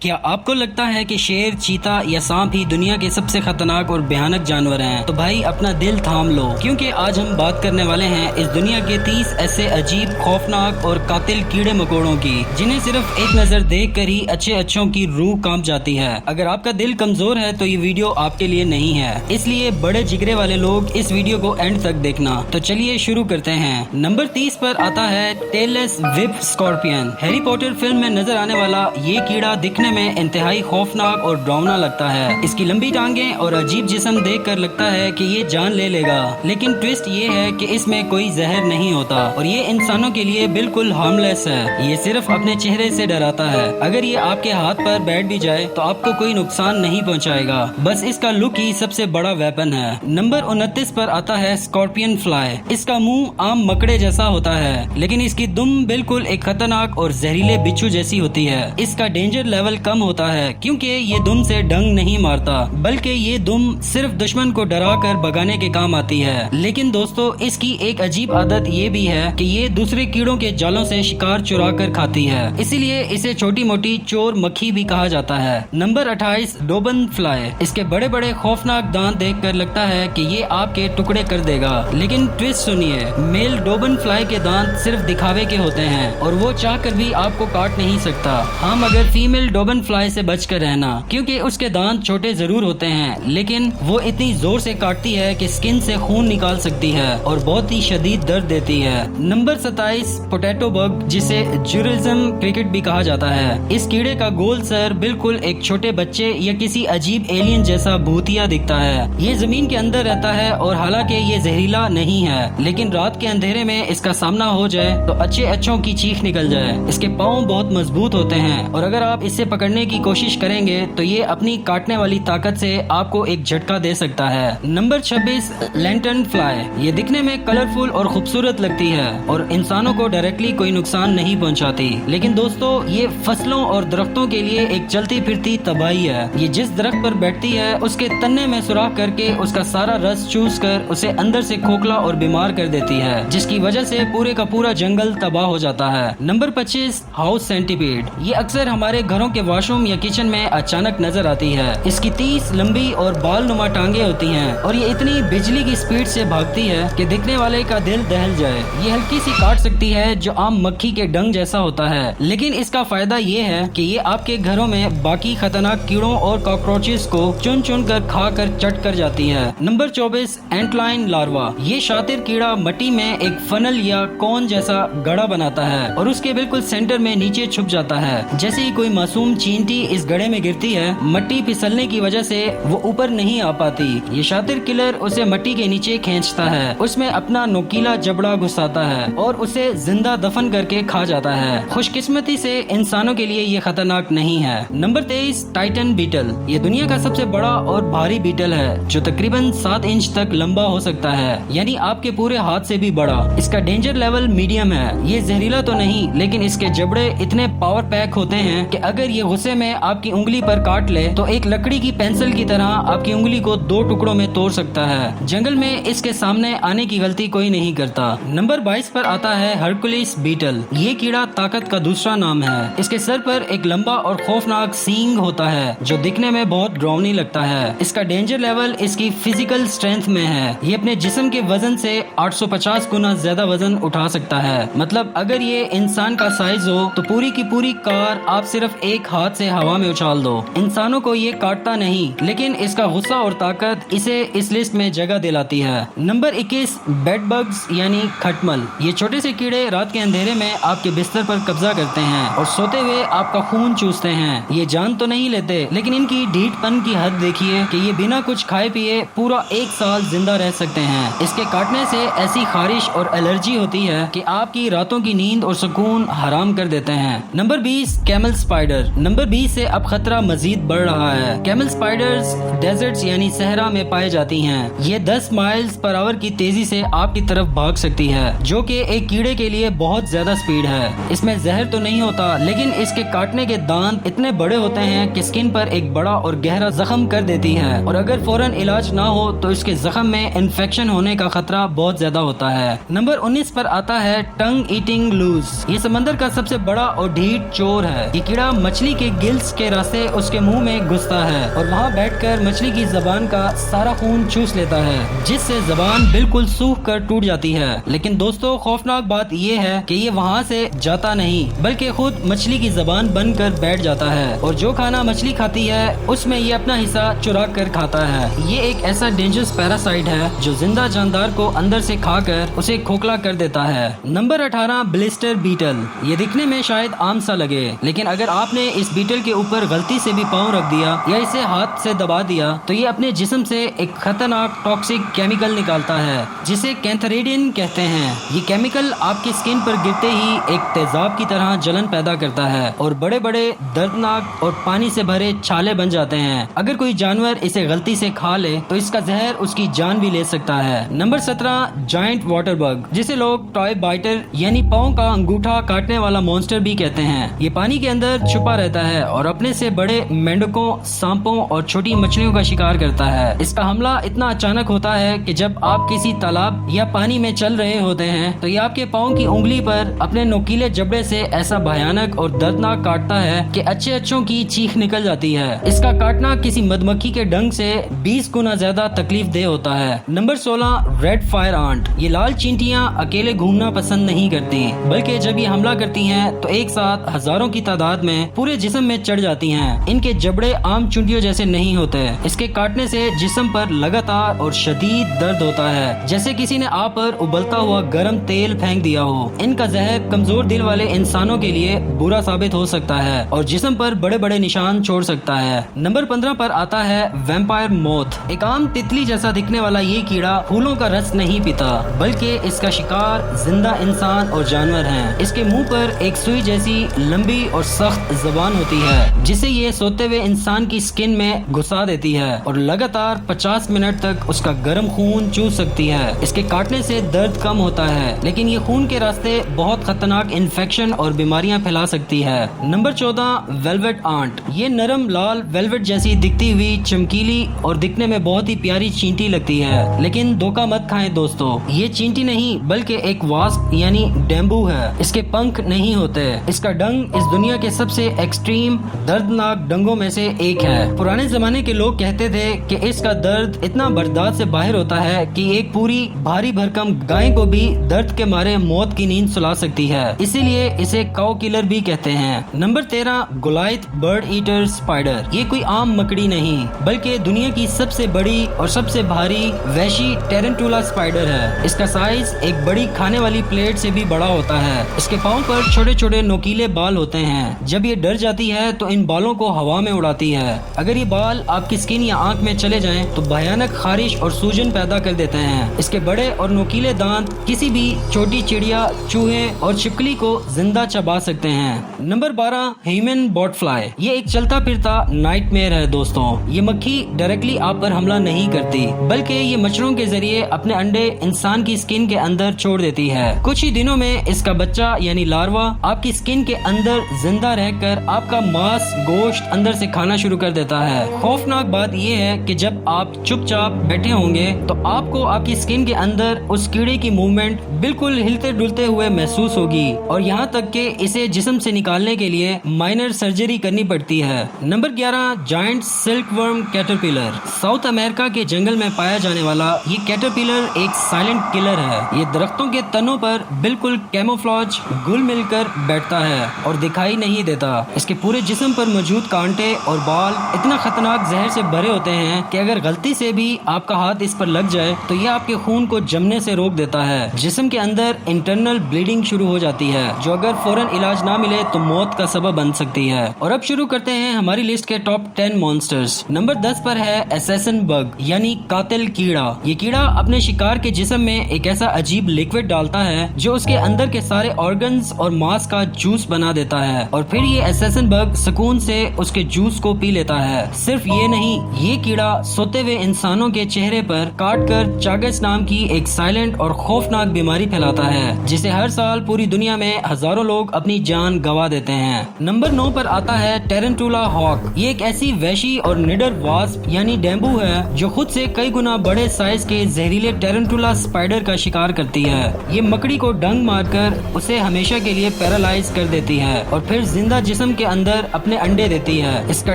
کیا آپ کو لگتا ہے کہ شیر، چیتا یا سانپ ہی دنیا کے سب سے خطرناک اور بھیانک جانور ہیں؟ تو بھائی اپنا دل تھام لو، کیونکہ آج ہم بات کرنے والے ہیں اس دنیا کے 30 ایسے عجیب، خوفناک اور قاتل کیڑے مکوڑوں کی جنہیں صرف ایک نظر دیکھ کر ہی اچھوں کی روح کانپ جاتی ہے۔ اگر آپ کا دل کمزور ہے تو یہ ویڈیو آپ کے لیے نہیں ہے، اس لیے بڑے جگرے والے لوگ اس ویڈیو کو اینڈ تک دیکھنا۔ تو چلیے شروع کرتے ہیں۔ نمبر 30 پر آتا ہے tailless whip scorpion. Harry Potter film میں نظر آنے والا یہ کیڑا دکھنے میں انتہائی خوفناک اور ڈراؤنا لگتا ہے۔ اس کی لمبی ٹانگیں اور عجیب جسم دیکھ کر لگتا ہے کہ یہ جان لے لے گا، لیکن ٹویسٹ یہ ہے کہ اس میں کوئی زہر نہیں ہوتا اور یہ انسانوں کے لیے بالکل ہارم لیس ہے۔ یہ صرف اپنے چہرے سے ڈراتا ہے۔ اگر یہ آپ کے ہاتھ پر بیٹھ بھی جائے تو آپ کو کوئی نقصان نہیں پہنچائے گا، بس اس کا لک ہی سب سے بڑا ویپن ہے۔ نمبر 29 پر آتا ہے اسکارپین فلائی۔ اس کا منہ عام مکڑے جیسا ہوتا ہے، لیکن اس کی دم بالکل ایک خطرناک اور زہریلے بچھو جیسی ہوتی ہے۔ اس کا ڈینجر لیول کم ہوتا ہے کیونکہ یہ دم سے ڈنگ نہیں مارتا، بلکہ یہ دم صرف دشمن کو ڈرا کر بھگانے کے کام آتی ہے۔ لیکن دوستو، اس کی ایک عجیب عادت یہ بھی ہے کہ یہ دوسرے کیڑوں کے جالوں سے شکار چرا کر کھاتی ہے، اسی لیے اسے چھوٹی موٹی چور مکھی بھی کہا جاتا ہے۔ Number 28 ڈوبن fly. اس کے بڑے بڑے خوفناک دانت دیکھ کر لگتا ہے کہ یہ آپ کے ٹکڑے کر دے گا، لیکن ٹویسٹ سنیے، میل ڈوبن فلائی کے دانت صرف دکھاوے کے ہوتے ہیں اور وہ چاہ کر بھی آپ کو کاٹ نہیں سکتا۔ ہاں، مگر فیمیل ڈوبن فلائی سے بچ کر رہنا، کیونکہ اس کے دانت چھوٹے ضرور ہوتے ہیں لیکن وہ اتنی زور سے کاٹتی ہے کہ سکن سے خون نکال سکتی ہے اور بہت ہی شدید درد دیتی ہے۔ نمبر 27 پوٹیٹو بگ، جسے جورزم کرکٹ بھی کہا جاتا ہے۔ اس کیڑے کا گول سر بالکل ایک چھوٹے بچے یا کسی عجیب ایلین جیسا بھوتیا دکھتا ہے۔ یہ زمین کے اندر رہتا ہے اور حالانکہ یہ زہریلا نہیں ہے، لیکن رات کے اندھیرے میں اس کا سامنا ہو جائے تو اچھوں کی چیخ نکل جائے۔ اس کے پاؤں بہت مضبوط ہوتے ہیں اور اگر آپ اسے پکڑنے کی کوشش کریں گے تو یہ اپنی کاٹنے والی طاقت سے آپ کو ایک جھٹکا دے سکتا ہے۔ Number 26 lantern fly. یہ دکھنے میں کلرفل اور خوبصورت لگتی ہے اور انسانوں کو ڈائریکٹلی کوئی نقصان نہیں پہنچاتی، لیکن دوستو یہ فصلوں اور درختوں کے لیے ایک چلتی پھرتی تباہی ہے۔ یہ جس درخت پر بیٹھتی ہے اس کے تنے میں سوراخ کر کے اس کا سارا رس چوس کر اسے اندر سے کھوکھلا اور بیمار کر دیتی ہے، جس کی وجہ سے پورے کا پورا جنگل تباہ ہو جاتا ہے۔ Number 25 house centi-paid. یہ اکثر ہمارے گھروں کے واش روم یا کچن میں اچانک نظر آتی ہے۔ اس کی 30 لمبی اور بال نما ٹانگیں ہوتی ہیں اور یہ اتنی بجلی کی سپیڈ سے بھاگتی ہے کہ دیکھنے والے کا دل دہل جائے۔ یہ ہلکی سی کاٹ سکتی ہے جو عام مکھی کے ڈنگ جیسا ہوتا ہے، لیکن اس کا فائدہ یہ ہے کہ یہ آپ کے گھروں میں باقی خطرناک کیڑوں اور کاکروچز کو چن کر کھا کر چٹ کر جاتی ہے۔ نمبر 24 اینٹ لائن لاروا۔ یہ شاطر کیڑا مٹی میں ایک فنل یا کون جیسا گڑھا بناتا ہے اور اس کے بالکل سینٹر میں نیچے چھپ جاتا ہے۔ جیسے ہی کوئی معصوم چینٹی اس گڑھے میں گرتی ہے، مٹی پھسلنے کی وجہ سے وہ اوپر نہیں آ پاتی۔ یہ شاطر کلر اسے مٹی کے نیچے کھینچتا ہے، اس میں اپنا نوکیلا جبڑا گھساتا ہے اور اسے زندہ دفن کر کے کھا جاتا ہے۔ خوش قسمتی سے انسانوں کے لیے یہ خطرناک نہیں ہے۔ Number 23 Titan battle. یہ دنیا کا سب سے بڑا اور بھاری بیٹل ہے جو تقریباً 7 انچ تک لمبا ہو سکتا ہے، یعنی آپ کے پورے ہاتھ سے بھی بڑا۔ اس کا ڈینجر لیول میڈیم ہے۔ یہ زہریلا تو نہیں، لیکن اس کے جبڑے اتنے پاور پیک ہوتے ہیں کہ اگر یہ غصے میں آپ کی انگلی پر کاٹ لے تو ایک لکڑی کی پینسل کی طرح آپ کی انگلی کو 2 ٹکڑوں میں توڑ سکتا ہے۔ جنگل میں اس کے سامنے آنے کی غلطی کوئی نہیں کرتا۔ نمبر 22 پر آتا ہے ہرکولیس بیٹل۔ یہ کیڑا طاقت کا دوسرا نام ہے۔ اس کے سر پر ایک لمبا اور خوفناک سینگ ہوتا ہے جو دکھنے میں بہت ڈراؤنی لگتا ہے۔ اس کا ڈینجر لیول اس کی فزیکل اسٹرینتھ میں ہے۔ یہ اپنے جسم کے وزن سے 850 گنا زیادہ وزن اٹھا سکتا ہے۔ مطلب اگر یہ انسان کا سائز ہو تو پوری کی پوری کار آپ صرف ایک ہاتھ سے ہوا میں اچھال دو۔ انسانوں کو یہ کاٹتا نہیں، لیکن اس کا غصہ اور طاقت اسے اس لسٹ میں جگہ دلاتی ہے۔ نمبر 21 بیڈ بگز یعنی کھٹمل۔ یہ چھوٹے سے کیڑے رات کے اندھیرے میں آپ کے بستر پر قبضہ کرتے ہیں اور سوتے ہوئے آپ کا خون چوستے ہیں۔ یہ جان تو نہیں لیتے، لیکن ان کی ڈھیٹ پن کی حد دیکھیے کہ یہ بنا کچھ کھائے پیے پورا 1 سال زندہ رہ سکتے ہیں۔ اس کے کاٹنے سے ایسی خارش اور الرجی ہوتی ہے کہ آپ کی راتوں کی نیند اور سکون حرام کر دیتے ہیں۔ Number 20 camel spider. نمبر 20 سے اب خطرہ مزید بڑھ رہا ہے۔ کیمل سپائڈرز ڈیزرٹس یعنی صحرا میں پائے جاتی ہیں۔ یہ 10 مائلز پر آور کی تیزی سے آپ کی طرف بھاگ سکتی ہے، جو کہ ایک کیڑے کے لیے بہت زیادہ سپیڈ ہے۔ اس میں زہر تو نہیں ہوتا، لیکن اس کے کاٹنے کے دانت اتنے بڑے ہوتے ہیں کہ سکن پر ایک بڑا اور گہرا زخم کر دیتی ہے اور اگر فوراً علاج نہ ہو تو اس کے زخم میں انفیکشن ہونے کا خطرہ بہت زیادہ ہوتا ہے۔ نمبر 19 پر آتا ہے ٹنگ ایٹنگ لوز۔ یہ سمندر کا سب سے بڑا اور ڈھیٹ چور ہے۔ یہ کیڑا مچھلی مچھلی کے گلز کے راستے اس کے منہ میں گھستا ہے اور وہاں بیٹھ کر مچھلی کی زبان کا سارا خون چوس لیتا ہے، جس سے زبان بالکل سوکھ کر ٹوٹ جاتی ہے۔ لیکن دوستو خوفناک بات یہ ہے کہ یہ وہاں سے جاتا نہیں بلکہ خود مچھلی کی زبان بن کر بیٹھ جاتا ہے، اور جو کھانا مچھلی کھاتی ہے اس میں یہ اپنا حصہ چرا کر کھاتا ہے۔ یہ ایک ایسا ڈینجرس پیراسائٹ ہے جو زندہ جاندار کو اندر سے کھا کر اسے کھوکھلا کر دیتا ہے۔ Number 18 blister battle. یہ دکھنے میں شاید عام سا لگے، لیکن اگر آپ نے اس بیٹل کے اوپر غلطی سے بھی پاؤں رکھ دیا یا اسے ہاتھ سے دبا دیا تو یہ اپنے جسم سے ایک خطرناک ٹاکسک کیمیکل نکالتا ہے جسے کینتھریڈین کہتے ہیں۔ یہ کیمیکل آپ کی سکن پر گرتے ہی ایک تیزاب کی طرح جلن پیدا کرتا ہے اور بڑے بڑے دردناک اور پانی سے بھرے چھالے بن جاتے ہیں۔ اگر کوئی جانور اسے غلطی سے کھا لے تو اس کا زہر اس کی جان بھی لے سکتا ہے۔ نمبر 17 جائنٹ واٹر بگ، جسے لوگ ٹوائے بائٹر یعنی پاؤں کا انگوٹھا کاٹنے والا مونسٹر بھی کہتے ہیں۔ یہ پانی کے اندر چھپا رہتا ہے اور اپنے سے بڑے مینڈکوں، سانپوں اور چھوٹی مچھلیوں کا شکار کرتا ہے۔ اس کا حملہ اتنا اچانک ہوتا ہے کہ جب آپ کسی تالاب یا پانی میں چل رہے ہوتے ہیں تو یہ آپ کے پاؤں کی انگلی پر اپنے نوکیلے جبڑے سے ایسا بھیانک اور دردناک کاٹتا ہے کہ اچھوں کی چیخ نکل جاتی ہے۔ اس کا کاٹنا کسی مدمکھی کے ڈنگ سے 20 گنا زیادہ تکلیف دہ ہوتا ہے۔ Number 16 red fire ant. یہ لال چینٹیاں اکیلے گھومنا پسند نہیں کرتی بلکہ جب یہ حملہ کرتی ہیں تو ایک ساتھ ہزاروں کی تعداد میں پورے جسم میں چڑھ جاتی ہیں۔ ان کے جبڑے عام چونٹیوں جیسے نہیں ہوتے۔ اس کے کاٹنے سے جسم پر لگاتار اور شدید درد ہوتا ہے، جیسے کسی نے آپ پر ابلتا ہوا گرم تیل پھینک دیا ہو۔ ان کا زہر کمزور دل والے انسانوں کے لیے برا ثابت ہو سکتا ہے اور جسم پر بڑے بڑے نشان چھوڑ سکتا ہے۔ نمبر 15 پر آتا ہے ویمپائر موتھ۔ ایک عام تتلی جیسا دکھنے والا یہ کیڑا پھولوں کا رس نہیں پیتا بلکہ اس کا شکار زندہ انسان اور جانور ہیں۔ اس کے منہ پر ایک سوئی جیسی لمبی اور سخت زبان ہوتی ہے جسے یہ سوتے ہوئے انسان کی سکن میں گھسا دیتی ہے اور لگاتار 50 منٹ تک اس کا گرم خون چوس سکتی ہے۔ اس کے کاٹنے سے درد کم ہوتا ہے لیکن یہ خون کے راستے بہت خطرناک انفیکشن اور بیماریاں پھیلا سکتی ہے۔ Number 14 velvet ant. یہ نرم لال ویلویٹ جیسی دکھتی ہوئی چمکیلی اور دکھنے میں بہت ہی پیاری چینٹی لگتی ہے، لیکن دھوکہ مت کھائیں دوستو، یہ چینٹی نہیں بلکہ ایک واسپ یعنی ڈیمبو ہے۔ اس کے پنکھ نہیں ہوتے۔ اس کا ڈنگ اس دنیا کے سب سے ایکسٹریم دردناک ڈنگوں میں سے ایک ہے۔ پرانے زمانے کے لوگ کہتے تھے کہ اس کا درد اتنا برداشت سے باہر ہوتا ہے کہ ایک پوری بھاری بھرکم گائے کو بھی درد کے مارے موت کی نیند سلا سکتی ہے، اسی لیے اسے کاؤ کلر بھی کہتے ہیں۔ Number 13 Goliath bird eater spider. یہ کوئی عام مکڑی نہیں بلکہ دنیا کی سب سے بڑی اور سب سے بھاری وحشی ٹیرنٹولا اسپائڈر ہے۔ اس کا سائز ایک بڑی کھانے والی پلیٹ سے بھی بڑا ہوتا ہے۔ اس کے پاؤں پر چھوٹے چھوٹے نوکیلے بال ہوتے ہیں۔ جب یہ ڈر جاتی ہے تو ان بالوں کو ہوا میں اڑاتی ہے۔ اگر یہ بال آپ کی سکن یا آنکھ میں چلے جائیں تو بھیانک خارش اور سوجن پیدا کر دیتے ہیں۔ اس کے بڑے اور نوکیلے دانت کسی بھی چھوٹی چڑیا، چوہے اور چھپکلی کو زندہ چبا سکتے ہیں۔ Number 12 human bot fly. یہ ایک چلتا پھرتا نائٹ میئر ہے دوستوں۔ یہ مکھی ڈائریکٹلی آپ پر حملہ نہیں کرتی بلکہ یہ مچھروں کے ذریعے اپنے انڈے انسان کی سکن کے اندر چھوڑ دیتی ہے۔ کچھ ہی دنوں میں اس کا بچہ یعنی لاروا آپ کی سکن کے اندر زندہ رہ کر آپ کا ماس گوشت اندر سے کھانا شروع کر دیتا ہے۔ خوفناک بات یہ ہے کہ جب آپ چپ چاپ بیٹھے ہوں گے تو آپ کو آپ کی سکن کے اندر اس کیڑے کی موومنٹ بالکل ہلتے ڈلتے ہوئے محسوس ہوگی اور یہاں تک کہ اسے جسم سے نکالنے کے لیے مائنر سرجری کرنی پڑتی ہے۔ نمبر 11 جائنٹ سلک ورم کیٹرپلر۔ ساؤتھ امریکہ کے جنگل میں پایا جانے والا یہ کیٹرپلر ایک سائلنٹ کلر ہے۔ یہ درختوں کے تنوں پر بالکل کیموفلاج گل مل کر بیٹھتا ہے اور دکھائی نہیں دیتا۔ اس کے پورے جسم پر موجود کانٹے اور بال اتنا خطرناک زہر سے بھرے ہوتے ہیں کہ اگر غلطی سے بھی آپ کا ہاتھ اس پر لگ جائے تو یہ آپ کے خون کو جمنے سے روک دیتا ہے۔ جسم کے اندر انٹرنل بلیڈنگ شروع ہو جاتی ہے جو اگر فوراً علاج نہ ملے تو موت کا سبب بن سکتی ہے۔ اور اب شروع کرتے ہیں ہماری لسٹ کے ٹاپ 10 مونسٹرز۔ نمبر 10 پر ہے اسیسن بگ یعنی قاتل کیڑا۔ یہ کیڑا اپنے شکار کے جسم میں ایک ایسا عجیب لیکوڈ ڈالتا ہے جو اس کے اندر کے سارے آرگنز اور ماس کا جوس بنا دیتا ہے اور پھر یہ اسیسن بگ سکون سے اس کے جوس کو پی لیتا ہے۔ صرف یہ نہیں، یہ کیڑا سوتے ہوئے انسانوں کے چہرے پر کاٹ کر چاگس نام کی ایک سائلنٹ اور خوفناک بیماری پھیلاتا ہے جسے ہر سال پوری دنیا میں ہزاروں لوگ اپنی جان گوا دیتے ہیں۔ نمبر 9 پر آتا ہے ٹیرنٹولا ہاک۔ یہ ایک ایسی وحشی اور نڈر واسپ یعنی ڈیمبو ہے جو خود سے کئی گنا بڑے سائز کے زہریلے ٹیرنٹولا اسپائڈر کا شکار کرتی ہے۔ یہ مکڑی کو ڈنگ مار کر اسے ہمیشہ کے لیے پیرالائز کر دیتی ہے اور پھر زندہ جسم کے اندر اپنے انڈے دیتی ہے۔ اس کا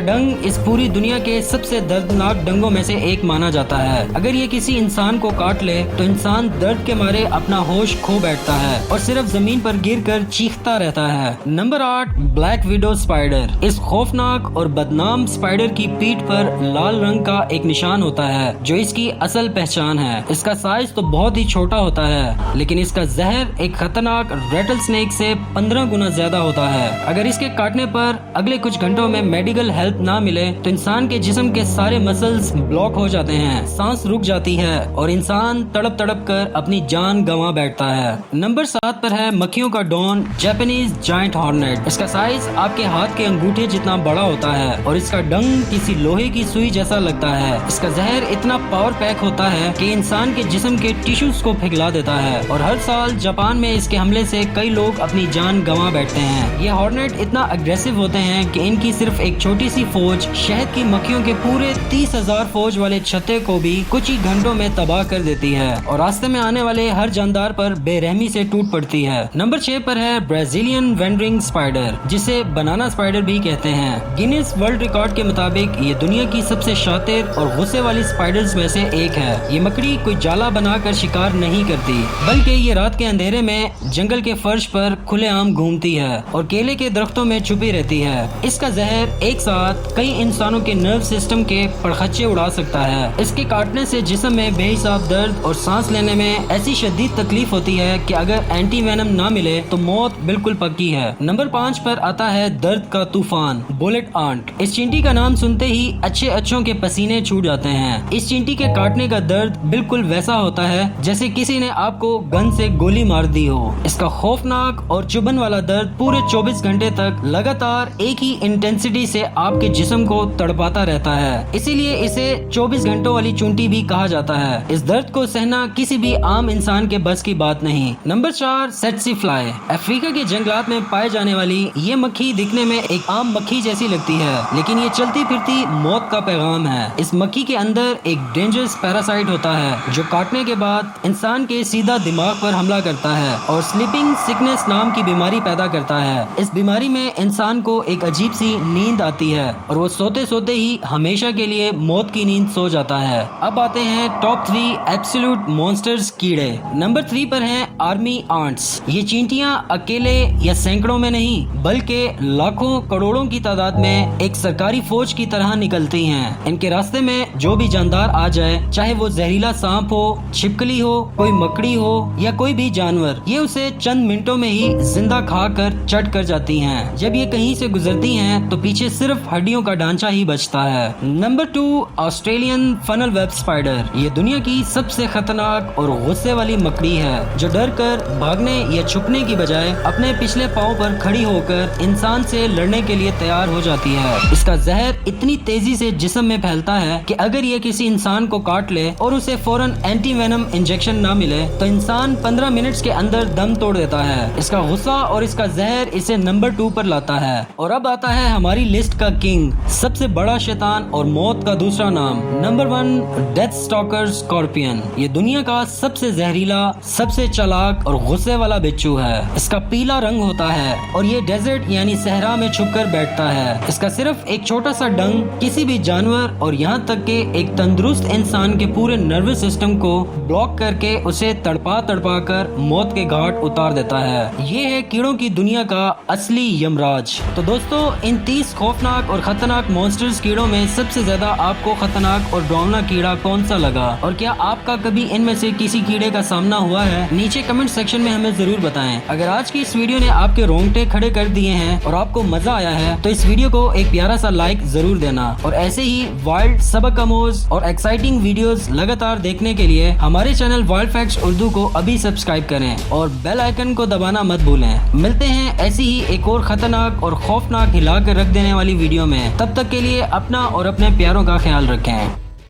ڈنگ اس پوری دنیا کے سب سے دردناک ڈنگوں میں سے ایک مانا جاتا ہے۔ اگر یہ کسی انسان کو کاٹ لے تو انسان درد کے مارے اپنا ہوش کھو بیٹھتا ہے اور صرف زمین پر گر کر چیختا رہتا ہے۔ Number 8، black widow spider. اس خوفناک اور بدنام اسپائڈر کی پیٹھ پر لال رنگ کا ایک نشان ہوتا ہے جو اس کی اصل پہچان ہے۔ اس کا سائز تو بہت ہی چھوٹا ہوتا ہے لیکن اس کا زہر ایک خطرناک ریٹل سنیک سے 15 گنا زیادہ ہوتا ہے۔ اگر اس کے کاٹنے پر اگلے کچھ گھنٹوں میں میڈیکل ہیلپ نہ ملے تو انسان کے جسم کے سارے مسلز بلاک ہو جاتے ہیں، سانس رک جاتی ہے اور انسان تڑپ تڑپ کر اپنی جان گنوا بیٹھتا ہے۔ نمبر 7 پر ہے مکھیوں کا ڈون، جاپانیز جائنٹ ہارنٹ۔ اس کا سائز آپ کے ہاتھ کے انگوٹھے جتنا بڑا ہوتا ہے اور اس کا ڈنگ کسی لوہے کی سوئی جیسا لگتا ہے۔ اس کا زہر اتنا پاور پیک ہوتا ہے کہ انسان کے جسم کے ٹیشوز کو پگھلا دیتا ہے اور ہر سال جاپان میں اس کے حملے سے کئی لوگ اپنی جان گنوا بیٹھتے ہیں۔ یہ ہارنٹ اتنا اگریسو ہوتے ہیں کہ ان کی صرف ایک چھوٹی سی فوج شہد کی مکھیوں کے پورے 30,000 فوج والے چھتے کو بھی کچھ ہی گھنٹوں میں تباہ کر دیتی ہے اور راستے میں آنے والے ہر جاندار پر بے رحمی سے ٹوٹ پڑتی ہے۔ نمبر 6 پر ہے برازیلین وینڈرنگ اسپائڈر، جسے بنانا اسپائڈر بھی کہتے ہیں۔ گینیس ورلڈ ریکارڈ کے مطابق یہ دنیا کی سب سے شاطر اور غصے والی اسپائڈرز میں سے ایک ہے۔ یہ مکڑی کوئی جالا بنا کر شکار نہیں کرتی بلکہ یہ رات کے اندھیرے میں جنگل کے فرش پر کھلے عام گھومتی ہے اور کیلے کے درختوں میں چھپی رہتی ہے۔ اس کا زہر ایک ساتھ کئی انسانوں کے نرو سسٹم کے پرخچے اڑا سکتا ہے۔ اس کے کاٹنے سے جسم میں بے حساب درد اور سانس لینے میں ایسی شدید تکلیف ہوتی ہے کہ اگر اینٹی وینم نہ ملے تو موت بالکل پکی ہے۔ نمبر 5 پر آتا ہے درد کا طوفان، بولٹ آنٹ۔ اس چینٹی کا نام سنتے ہی اچھے اچھوں کے پسینے چھوٹ جاتے ہیں۔ اس چینٹی کے کاٹنے کا درد بالکل ویسا ہوتا ہے جیسے کسی نے آپ کو گن سے گولی مار دی ہو۔ اس کا خوفناک اور چبھن والا درد پورے 24 گھنٹے تک لگاتار ایک ہی انٹینسٹی سے آپ کے جسم کو تڑپاتا رہتا ہے، اسی لیے اسے 24 گھنٹوں والی چونٹی بھی کہا جاتا ہے۔ اس درد کو سہنا کسی بھی عام انسان کے بس کی بات نہیں۔ Number 4، سیٹسی fly. افریقہ کے جنگلات میں پائے جانے والی یہ مکھی دکھنے میں ایک عام مکھی جیسی لگتی ہے لیکن یہ چلتی پھرتی موت کا پیغام ہے۔ اس مکھی کے اندر ایک ڈینجرس پیراسائٹ ہوتا ہے جو کاٹنے کے بعد انسان کے سیدھا دماغ پر حملہ کرتا ہے اور سلیپنگ سکنس نام کی بیماری پیدا کرتا ہے۔ اس بیماری میں انسان کو ایک عجیب سی نیند آتی ہے اور وہ سوتے سوتے ہی ہمیشہ کے لیے موت کی نیند سو جاتا ہے۔ اب آتے ہیں ٹاپ 3 ایبسولوٹ مونسٹرز کیڑے۔ نمبر 3 پر ہیں آرمی آنٹس۔ یہ چینٹیاں اکیلے یا سینکڑوں میں نہیں بلکہ لاکھوں کروڑوں کی تعداد میں ایک سرکاری فوج کی طرح نکلتی ہیں۔ ان کے راستے میں جو بھی جاندار آ جائے، چاہے وہ زہریلا سانپ ہو، چھپکلی ہو، کوئی مکڑی ہو یا کوئی بھی جانور، یہ اسے چند منٹوں میں ہی زندہ کھا کر چٹ کر جاتی ہیں۔ جب یہ کہیں سے گزرتی ہیں تو پیچھے صرف ہڈیوں کا ڈھانچہ ہی بچتا ہے۔ Number 2، Australian final web spider. یہ دنیا کی سب سے خطرناک اور غصے والی مکڑی ہے جو ڈر کر بھاگنے یا چھپنے کی بجائے اپنے پچھلے پاؤں پر کھڑی ہو کر انسان سے لڑنے کے لیے تیار ہو جاتی ہے۔ اس کا زہر اتنی تیزی سے جسم میں پھیلتا ہے کہ اگر یہ کسی انسان کو کاٹ لے اور اسے فوراً اینٹی وینم انجیکشن نہ ملے تو انسان 15 منٹس کے اندر دم توڑ دیتا ہے۔ اس کا غصہ اور اس کا زہر اسے نمبر 2 پر لاتا ہے۔ اور اب آتا ہے ہماری لسٹ کا کنگ، سب سے بڑا شیطان اور موت کا دوسرا نام۔ Number 1، death stalker scorpion. یہ دنیا کا سب سے زہریلا، سب سے چالاک اور غصے والا بچھو ہے۔ اس کا پیلا رنگ ہوتا ہے اور یہ ڈیزرٹ یعنی صحرا میں چھپ کر بیٹھتا ہے۔ اس کا صرف ایک چھوٹا سا ڈنگ کسی بھی جانور اور یہاں تک کہ ایک تندرست انسان کے پورے نروس سسٹم کو بلاک کر کے اسے تڑپا تڑپا کر موت کے گھاٹ اتار دیتا ہے۔ یہ ہے کیڑوں کی دنیا کا اصلی یمراج۔ تو دوستو، ان 30 خوفناک اور خطرناک مونسٹرز کیڑوں میں سب سے زیادہ آپ کو خطرناک اور ڈراؤنا کیڑا کون سا لگا اور کیا آپ کا کبھی ان میں سے کسی کیڑے کا سامنا ہوا ہے؟ نیچے کمنٹ سیکشن میں ہمیں ضرور بتائیں۔ اگر آج کی اس ویڈیو نے آپ کے رونگٹے کھڑے کر دیے ہیں اور آپ کو مزہ آیا ہے تو اس ویڈیو کو ایک پیارا سا لائک ضرور دینا اور ایسے ہی وائلڈ سبق آموز اور ایکسائٹنگ ویڈیوز لگاتار دیکھنے کے لیے ہمارے چینل وائلڈ فیکٹس اردو کو ابھی سبسکرائب کریں اور بیل آئیکن کو دبانا مت بھولیں۔ ملتے ہیں ایسی ہی ایک اور خطرناک اور خوفناک ہلا کر رکھ دینے والی ویڈیو میں۔ تب تک کے لیے اپنا اور اپنے پیاروں کا خیال رکھیں۔